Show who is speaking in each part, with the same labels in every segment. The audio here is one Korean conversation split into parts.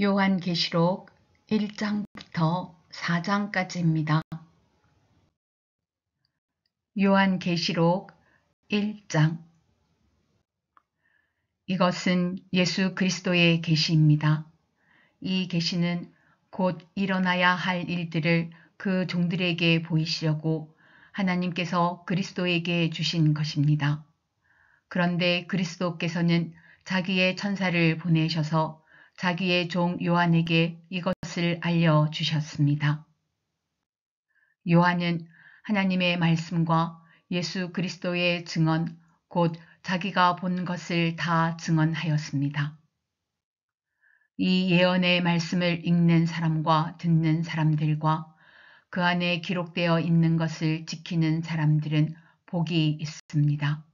Speaker 1: 요한계시록 1장부터 4장까지입니다. 요한계시록 1장. 이것은 예수 그리스도의 계시입니다. 이 계시는 곧 일어나야 할 일들을 그 종들에게 보이시려고 하나님께서 그리스도에게 주신 것입니다. 그런데 그리스도께서는 자기의 천사를 보내셔서 자기의 종 요한에게 이것을 알려주셨습니다. 요한은 하나님의 말씀과 예수 그리스도의 증언, 곧 자기가 본 것을 다 증언하였습니다. 이 예언의 말씀을 읽는 사람과 듣는 사람들과 그 안에 기록되어 있는 것을 지키는 사람들은 복이 있습니다.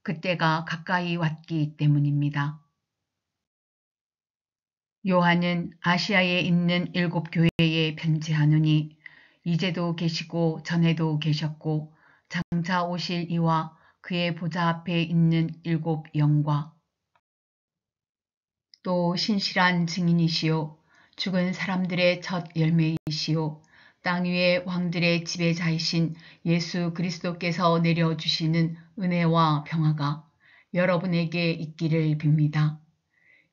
Speaker 1: 그때가 가까이 왔기 때문입니다. 요한은 아시아에 있는 7교회에 편지하노니 이제도 계시고 전에도 계셨고 장차 오실 이와 그의 보좌 앞에 있는 7 영과 또 신실한 증인이시요 죽은 사람들의 첫 열매이시요 땅 위의 왕들의 지배자이신 예수 그리스도께서 내려주시는 은혜와 평화가 여러분에게 있기를 빕니다.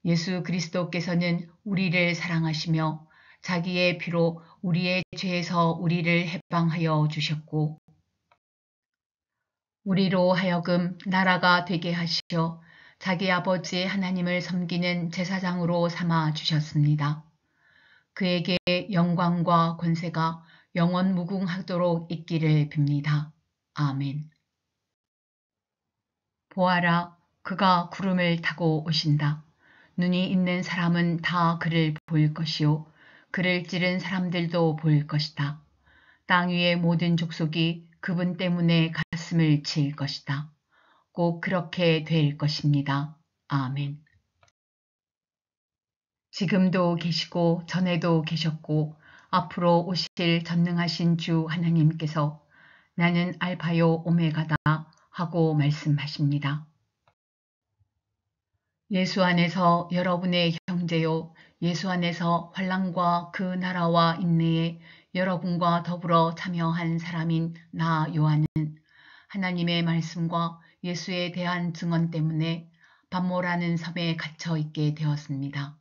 Speaker 1: 예수 그리스도께서는 우리를 사랑하시며 자기의 피로 우리의 죄에서 우리를 해방하여 주셨고 우리로 하여금 나라가 되게 하시어 자기 아버지 하나님을 섬기는 제사장으로 삼아 주셨습니다. 그에게 영광과 권세가 영원 무궁하도록 있기를 빕니다. 아멘. 보아라, 그가 구름을 타고 오신다. 눈이 있는 사람은 다 그를 볼 것이요 그를 찌른 사람들도 볼 것이다. 땅 위의 모든 족속이 그분 때문에 가슴을 칠 것이다. 꼭 그렇게 될 것입니다. 아멘. 지금도 계시고 전에도 계셨고 앞으로 오실 전능하신 주 하나님께서 나는 알파요 오메가다 하고 말씀하십니다. 예수 안에서 여러분의 형제요 예수 안에서 환난과 그 나라와 인내에 여러분과 더불어 참여한 사람인 나 요한은 하나님의 말씀과 예수에 대한 증언 때문에 반모라는 섬에 갇혀 있게 되었습니다.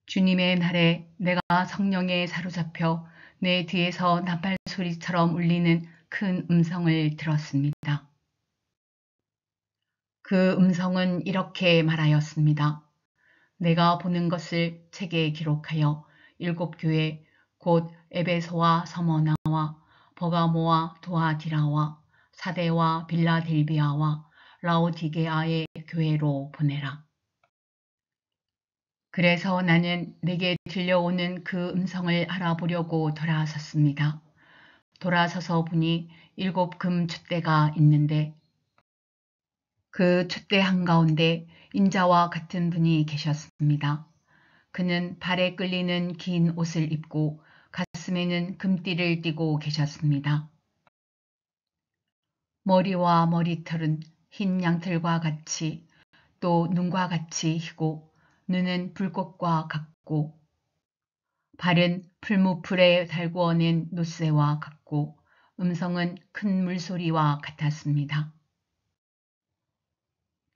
Speaker 1: 주님의 날에 내가 성령에 사로잡혀 내 뒤에서 나팔 소리처럼 울리는 큰 음성을 들었습니다. 그 음성은 이렇게 말하였습니다. 내가 보는 것을 책에 기록하여 7 교회 곧 에베소와 서머나와 버가모와 도아디라와 사데와 빌라델비아와 라오디게아의 교회로 보내라. 그래서 나는 내게 들려오는 그 음성을 알아보려고 돌아섰습니다. 돌아서서 보니 7 금 촛대가 있는데 그 촛대 한가운데 인자와 같은 분이 계셨습니다. 그는 발에 끌리는 긴 옷을 입고 가슴에는 금띠를 띠고 계셨습니다. 머리와 머리털은 흰 양털과 같이 또 눈과 같이 희고 눈은 불꽃과 같고 발은 풀무풀에 달구어낸 노새와 같고 음성은 큰 물소리와 같았습니다.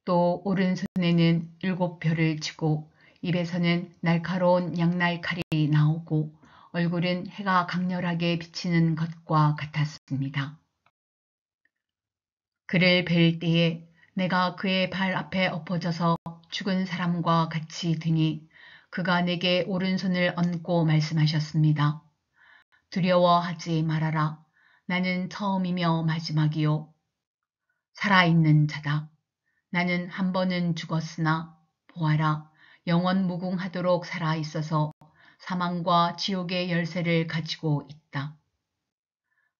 Speaker 1: 또 오른손에는 7 별을 쥐고 입에서는 날카로운 양날칼이 나오고 얼굴은 해가 강렬하게 비치는 것과 같았습니다. 그를 뵐 때에 내가 그의 발 앞에 엎어져서 죽은 사람과 같이 되니 그가 내게 오른손을 얹고 말씀하셨습니다. 두려워하지 말아라. 나는 처음이며 마지막이요 살아있는 자다. 나는 한 번은 죽었으나 보아라 영원 무궁하도록 살아있어서 사망과 지옥의 열쇠를 가지고 있다.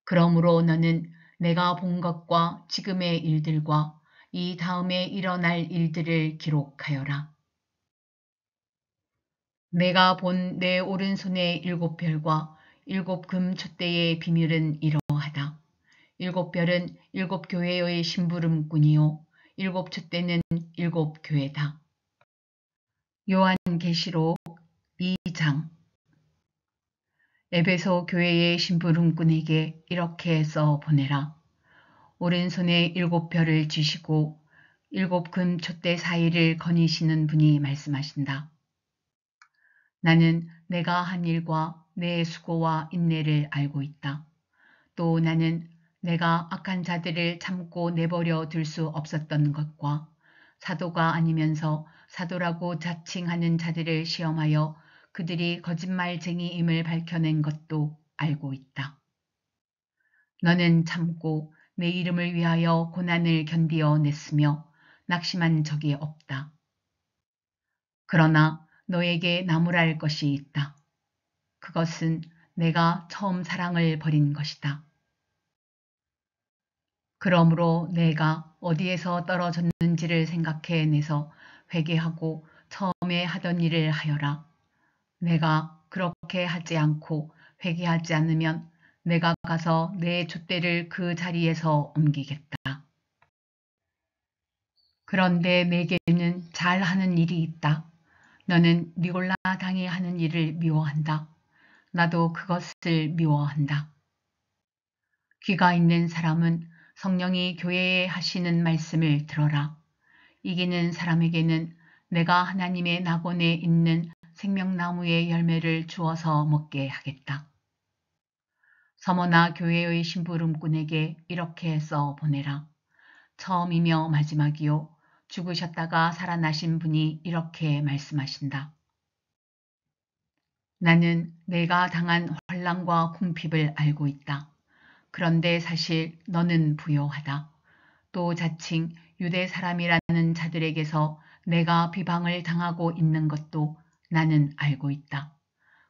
Speaker 1: 그러므로 너는 내가 본 것과 지금의 일들과 이 다음에 일어날 일들을 기록하여라. 내가 본 내 오른손의 7 별과 7 금 촛대의 비밀은 이러하다. 7 별은 7 교회의 심부름꾼이요 7 촛대는 7 교회다. 요한계시록 2장. 에베소 교회의 심부름꾼에게 이렇게 써 보내라. 오른손에 7별을 쥐시고 7금 촛대 사이를 거니시는 분이 말씀하신다. 나는 내가 한 일과 내 수고와 인내를 알고 있다. 또 나는 내가 악한 자들을 참고 내버려 둘 수 없었던 것과 사도가 아니면서 사도라고 자칭하는 자들을 시험하여 그들이 거짓말쟁이임을 밝혀낸 것도 알고 있다. 너는 참고 내 이름을 위하여 고난을 견디어 냈으며 낙심한 적이 없다. 그러나 너에게 나무랄 것이 있다. 그것은 내가 처음 사랑을 버린 것이다. 그러므로 내가 어디에서 떨어졌는지를 생각해내서 회개하고 처음에 하던 일을 하여라. 내가 그렇게 하지 않고 회개하지 않으면 내가 가서 내 촛대를 그 자리에서 옮기겠다. 그런데 내게는 잘하는 일이 있다. 너는 니골라 당이 하는 일을 미워한다. 나도 그것을 미워한다. 귀가 있는 사람은 성령이 교회에 하시는 말씀을 들어라. 이기는 사람에게는 내가 하나님의 낙원에 있는 생명나무의 열매를 주어서 먹게 하겠다. 서머나 교회의 심부름꾼에게 이렇게 써 보내라. 처음이며 마지막이요. 죽으셨다가 살아나신 분이 이렇게 말씀하신다. 나는 내가 당한 환난과 궁핍을 알고 있다. 그런데 사실 너는 부요하다. 또 자칭 유대 사람이라는 자들에게서 내가 비방을 당하고 있는 것도 나는 알고 있다.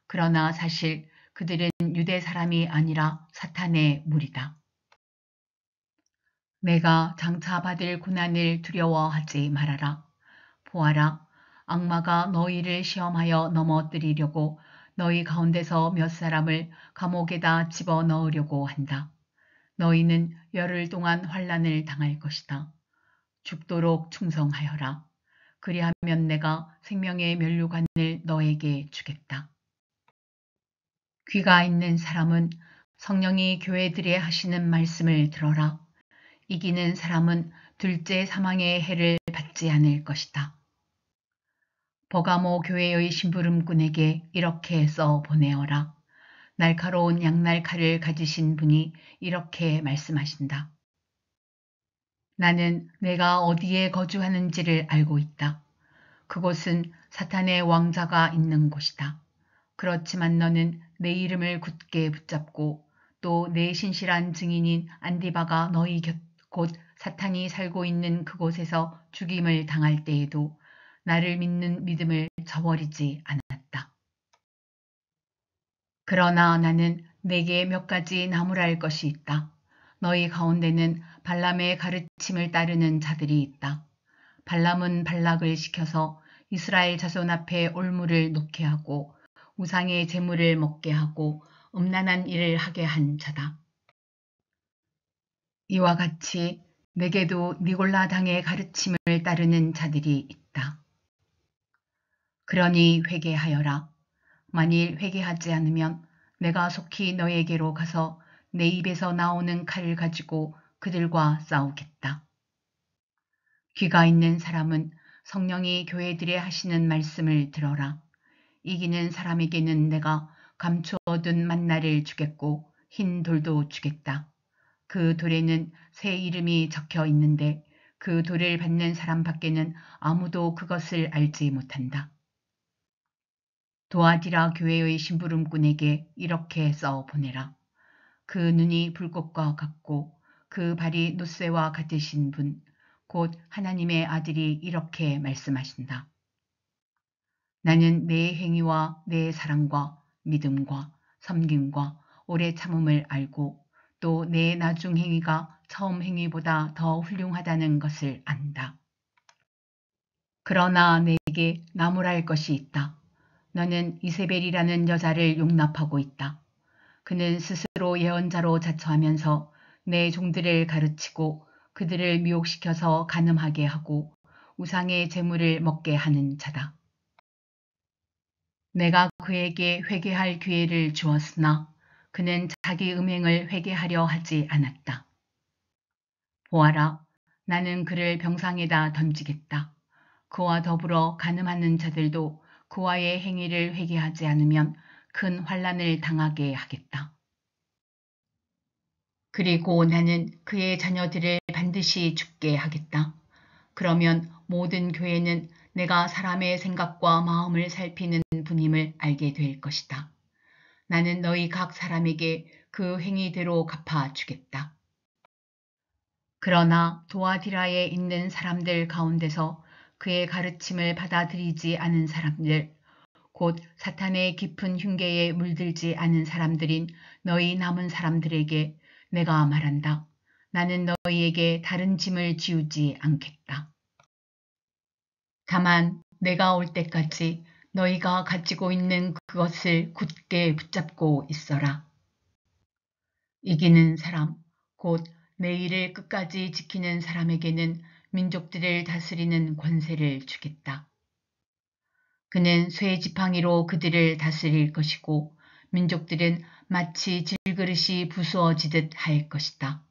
Speaker 1: 그러나 사실 그들은 유대 사람이 아니라 사탄의 무리다. 내가 장차 받을 고난을 두려워하지 말아라. 보아라, 악마가 너희를 시험하여 넘어뜨리려고 너희 가운데서 몇 사람을 감옥에다 집어넣으려고 한다. 너희는 열흘 동안 환난을 당할 것이다. 죽도록 충성하여라. 그리하면 내가 생명의 면류관을 너에게 주겠다. 귀가 있는 사람은 성령이 교회들에 하시는 말씀을 들어라. 이기는 사람은 둘째 사망의 해를 받지 않을 것이다. 버가모 교회의 심부름꾼에게 이렇게 써 보내어라. 날카로운 양날칼을 가지신 분이 이렇게 말씀하신다. 나는 내가 어디에 거주하는지를 알고 있다. 그곳은 사탄의 왕자가 있는 곳이다. 그렇지만 너는 내 이름을 굳게 붙잡고 또 내 신실한 증인인 안디바가 너희 곁 곧 사탄이 살고 있는 그곳에서 죽임을 당할 때에도 나를 믿는 믿음을 저버리지 않았다. 그러나 나는 내게 몇 가지 나무랄 것이 있다. 너희 가운데는 발람의 가르침을 따르는 자들이 있다. 발람은 발락을 시켜서 이스라엘 자손 앞에 올무를 놓게 하고 우상의 제물을 먹게 하고 음란한 일을 하게 한 자다. 이와 같이 내게도 니골라 당의 가르침을 따르는 자들이 있다. 그러니 회개하여라. 만일 회개하지 않으면 내가 속히 너에게로 가서 내 입에서 나오는 칼을 가지고 그들과 싸우겠다. 귀가 있는 사람은 성령이 교회들에 하시는 말씀을 들어라. 이기는 사람에게는 내가 감추어둔 만나를 주겠고 흰 돌도 주겠다. 그 돌에는 새 이름이 적혀 있는데 그 돌을 받는 사람 밖에는 아무도 그것을 알지 못한다. 도아디라 교회의 심부름꾼에게 이렇게 써 보내라. 그 눈이 불꽃과 같고 그 발이 놋새와 같으신 분, 곧 하나님의 아들이 이렇게 말씀하신다. 나는 내 행위와 내 사랑과 믿음과 섬김과 오래 참음을 알고 또 내 나중 행위가 처음 행위보다 더 훌륭하다는 것을 안다. 그러나 내게 나무랄 것이 있다. 너는 이세벨이라는 여자를 용납하고 있다. 그는 스스로 예언자로 자처하면서 내 종들을 가르치고 그들을 미혹시켜서 간음하게 하고 우상의 재물을 먹게 하는 자다. 내가 그에게 회개할 기회를 주었으나 그는 자기 음행을 회개하려 하지 않았다. 보아라, 나는 그를 병상에다 던지겠다. 그와 더불어 간음하는 자들도 그와의 행위를 회개하지 않으면 큰 환난을 당하게 하겠다. 그리고 나는 그의 자녀들을 반드시 죽게 하겠다. 그러면 모든 교회는 내가 사람의 생각과 마음을 살피는 분임을 알게 될 것이다. 나는 너희 각 사람에게 그 행위대로 갚아주겠다. 그러나 도아디라에 있는 사람들 가운데서 그의 가르침을 받아들이지 않은 사람들, 곧 사탄의 깊은 흉계에 물들지 않은 사람들인 너희 남은 사람들에게 내가 말한다. 나는 너희에게 다른 짐을 지우지 않겠다. 다만 내가 올 때까지 너희가 가지고 있는 그것을 굳게 붙잡고 있어라. 이기는 사람, 곧 내 일을 끝까지 지키는 사람에게는 민족들을 다스리는 권세를 주겠다. 그는 쇠지팡이로 그들을 다스릴 것이고 민족들은 마치 질그릇이 부수어지듯 할 것이다.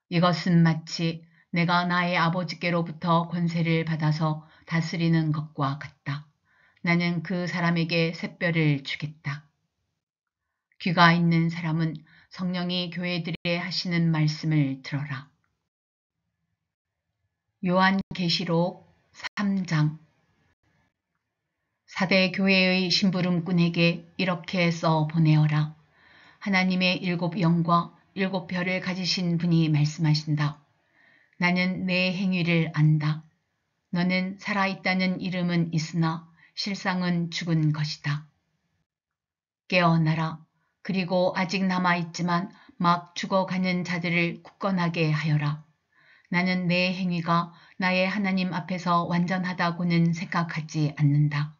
Speaker 1: 이것은 마치 내가 나의 아버지께로부터 권세를 받아서 다스리는 것과 같다. 나는 그 사람에게 샛별을 주겠다. 귀가 있는 사람은 성령이 교회들에 하시는 말씀을 들어라. 요한계시록 3장. 사대 교회의 심부름꾼에게 이렇게 써 보내어라. 하나님의 7 영과 7 별을 가지신 분이 말씀하신다. 나는 내 행위를 안다. 너는 살아있다는 이름은 있으나 실상은 죽은 것이다. 깨어나라. 그리고 아직 남아있지만 막 죽어가는 자들을 굳건하게 하여라. 나는 내 행위가 나의 하나님 앞에서 완전하다고는 생각하지 않는다.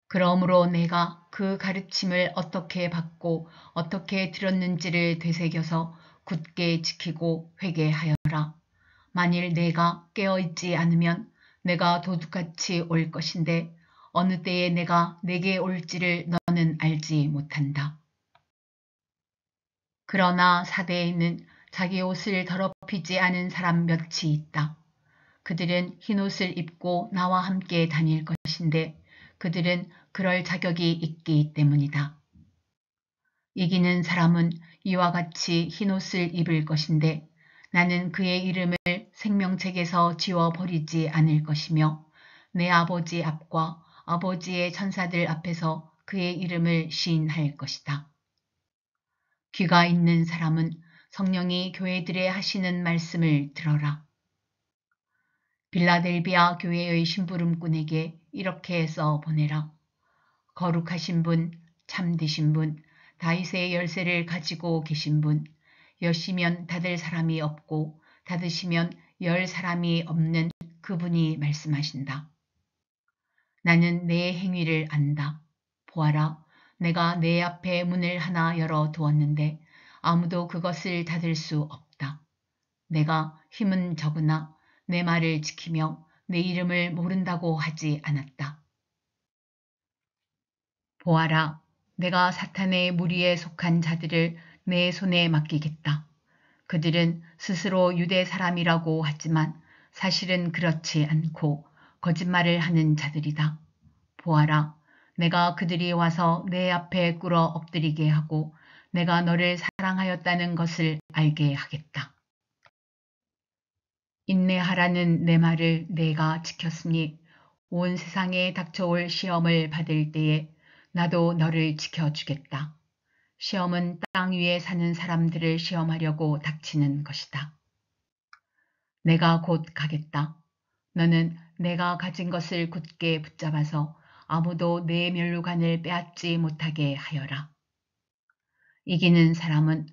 Speaker 1: 그러므로 내가 그 가르침을 어떻게 받고 어떻게 들었는지를 되새겨서 굳게 지키고 회개하여라. 만일 내가 깨어있지 않으면 내가 도둑같이 올 것인데 어느 때에 내가 내게 올지를 너는 알지 못한다. 그러나 사대에는 자기 옷을 더럽히지 않은 사람 몇이 있다. 그들은 흰옷을 입고 나와 함께 다닐 것인데 그들은 그럴 자격이 있기 때문이다. 이기는 사람은 이와 같이 흰옷을 입을 것인데 나는 그의 이름을 생명책에서 지워버리지 않을 것이며 내 아버지 앞과 아버지의 천사들 앞에서 그의 이름을 시인할 것이다. 귀가 있는 사람은 성령이 교회들에 하시는 말씀을 들어라. 빌라델비아 교회의 심부름꾼에게 이렇게 써 보내라. 거룩하신 분, 참되신 분, 다윗의 열쇠를 가지고 계신 분, 여시면 닫을 사람이 없고 닫으시면 열 사람이 없는 그분이 말씀하신다. 나는 내 행위를 안다. 보아라, 내가 내 앞에 문을 하나 열어 두었는데 아무도 그것을 닫을 수 없다. 내가 힘은 적으나 내 말을 지키며 내 이름을 모른다고 하지 않았다. 보아라, 내가 사탄의 무리에 속한 자들을 내 손에 맡기겠다. 그들은 스스로 유대 사람이라고 하지만 사실은 그렇지 않고 거짓말을 하는 자들이다. 보아라, 내가 그들이 와서 내 앞에 꿇어 엎드리게 하고 내가 너를 사랑하였다는 것을 알게 하겠다. 인내하라는 내 말을 내가 지켰으니 온 세상에 닥쳐올 시험을 받을 때에 나도 너를 지켜주겠다. 시험은 땅 위에 사는 사람들을 시험하려고 닥치는 것이다. 내가 곧 가겠다. 너는 내가 가진 것을 굳게 붙잡아서 아무도 내 면류관을 빼앗지 못하게 하여라. 이기는 사람은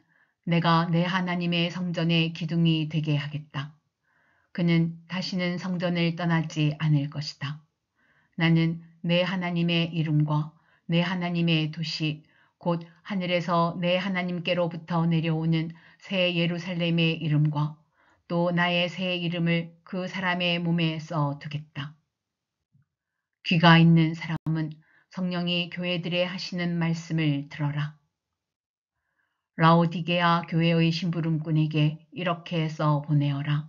Speaker 1: 내가 내 하나님의 성전의 기둥이 되게 하겠다. 그는 다시는 성전을 떠나지 않을 것이다. 나는 내 하나님의 이름과 내 하나님의 도시, 곧 하늘에서 내 하나님께로부터 내려오는 새 예루살렘의 이름과 또 나의 새 이름을 그 사람의 몸에 써 두겠다. 귀가 있는 사람은 성령이 교회들에 하시는 말씀을 들어라. 라오디게아 교회의 심부름꾼에게 이렇게 써 보내어라.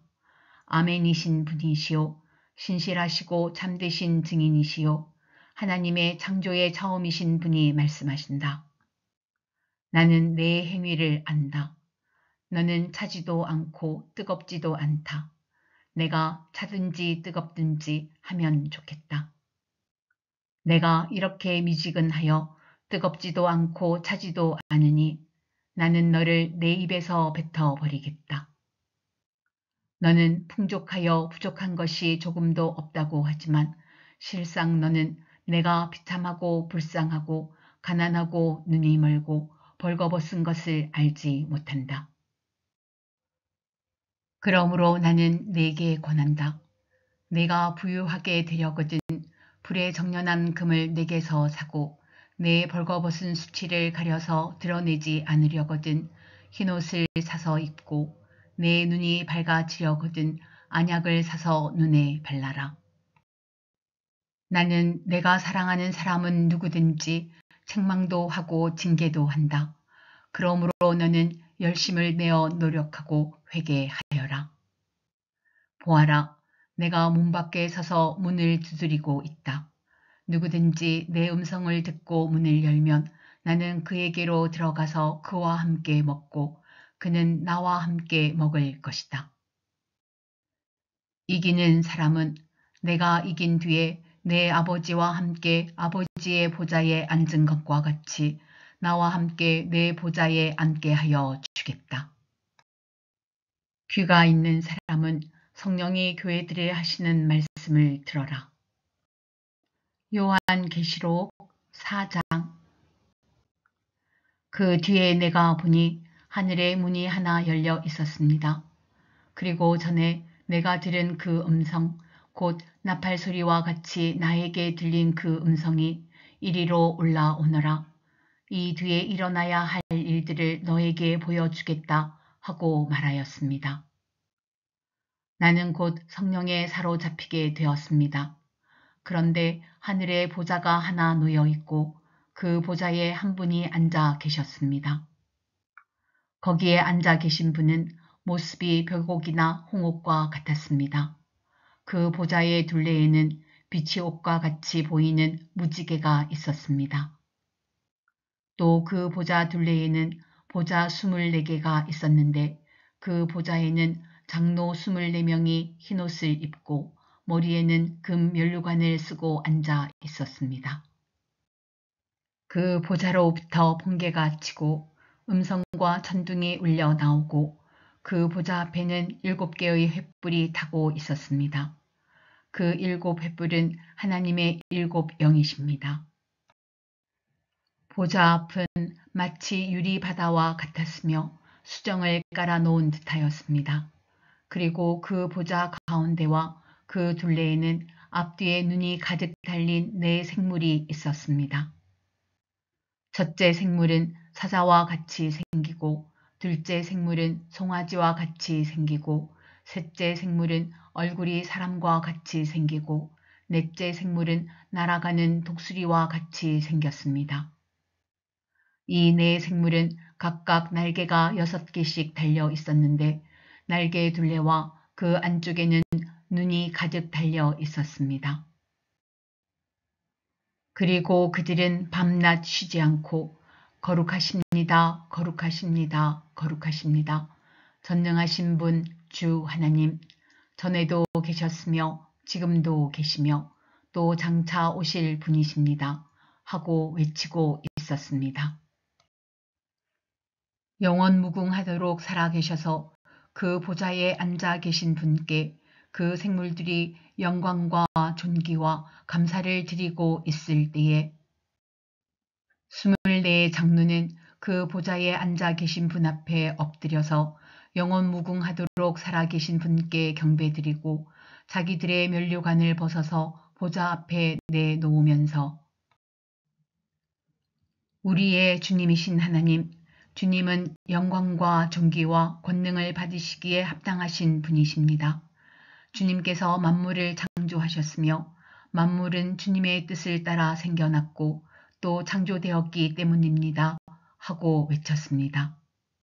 Speaker 1: 아멘이신 분이시요 신실하시고 참되신 증인이시요 하나님의 창조의 처음이신 분이 말씀하신다. 나는 내 행위를 안다. 너는 차지도 않고 뜨겁지도 않다. 내가 차든지 뜨겁든지 하면 좋겠다. 내가 이렇게 미지근하여 뜨겁지도 않고 차지도 않으니 나는 너를 내 입에서 뱉어 버리겠다. 너는 풍족하여 부족한 것이 조금도 없다고 하지만 실상 너는 내가 비참하고 불쌍하고 가난하고 눈이 멀고 벌거벗은 것을 알지 못한다. 그러므로 나는 네게 권한다. 내가 부유하게 되려거든 불에 정련한 금을 내게서 사고 내 벌거벗은 수치를 가려서 드러내지 않으려거든 흰옷을 사서 입고 내 눈이 밝아지려거든 안약을 사서 눈에 발라라. 나는 내가 사랑하는 사람은 누구든지 책망도 하고 징계도 한다. 그러므로 너는 열심을 내어 노력하고 회개하여라. 보아라, 내가 문 밖에 서서 문을 두드리고 있다. 누구든지 내 음성을 듣고 문을 열면 나는 그에게로 들어가서 그와 함께 먹고 그는 나와 함께 먹을 것이다. 이기는 사람은 내가 이긴 뒤에 내 아버지와 함께 아버지의 보좌에 앉은 것과 같이 나와 함께 내 보좌에 앉게 하여 주겠다. 귀가 있는 사람은 성령이 교회들에 하시는 말씀을 들어라. 요한계시록 4장. 그 뒤에 내가 보니 하늘의 문이 하나 열려 있었습니다. 그리고 전에 내가 들은 그 음성, 곧 나팔 소리와 같이 나에게 들린 그 음성이 이리로 올라오너라. 이 뒤에 일어나야 할 일들을 너에게 보여주겠다 하고 말하였습니다. 나는 곧 성령에 사로잡히게 되었습니다. 그런데 하늘에 보좌가 하나 놓여 있고 그 보좌에 한 분이 앉아 계셨습니다. 거기에 앉아 계신 분은 모습이 별곡이나 홍옥과 같았습니다. 그 보좌의 둘레에는 빛이 옥과 같이 보이는 무지개가 있었습니다. 또 그 보좌 둘레에는 보좌 24개가 있었는데 그 보좌에는 장로 24명이 흰옷을 입고 머리에는 금 면류관을 쓰고 앉아 있었습니다. 그 보좌로부터 번개가 치고 음성과 천둥이 울려 나오고 그 보좌 앞에는 7개의 횃불이 타고 있었습니다. 그 7 횃불은 하나님의 7 영이십니다. 보좌 앞은 마치 유리 바다와 같았으며 수정을 깔아놓은 듯하였습니다. 그리고 그 보좌 가운데와 그 둘레에는 앞뒤에 눈이 가득 달린 4 생물이 있었습니다. 첫째 생물은 사자와 같이 생기고 둘째 생물은 송아지와 같이 생기고 셋째 생물은 얼굴이 사람과 같이 생기고 넷째 생물은 날아가는 독수리와 같이 생겼습니다. 이 4 생물은 각각 날개가 6개씩 달려 있었는데 날개 둘레와 그 안쪽에는 눈이 가득 달려 있었습니다. 그리고 그들은 밤낮 쉬지 않고 거룩하십니다. 거룩하십니다. 거룩하십니다. 전능하신 분 주 하나님, 전에도 계셨으며 지금도 계시며 또 장차 오실 분이십니다. 하고 외치고 있었습니다. 영원 무궁하도록 살아계셔서 그 보좌에 앉아 계신 분께 그 생물들이 영광과 존귀와 감사를 드리고 있을 때에 24 장로는 그 보좌에 앉아 계신 분 앞에 엎드려서 영원 무궁하도록 살아계신 분께 경배드리고 자기들의 면류관을 벗어서 보좌 앞에 내놓으면서 우리의 주님이신 하나님, 주님은 영광과 존귀와 권능을 받으시기에 합당하신 분이십니다. 주님께서 만물을 창조하셨으며 만물은 주님의 뜻을 따라 생겨났고 또 창조되었기 때문입니다. 하고 외쳤습니다.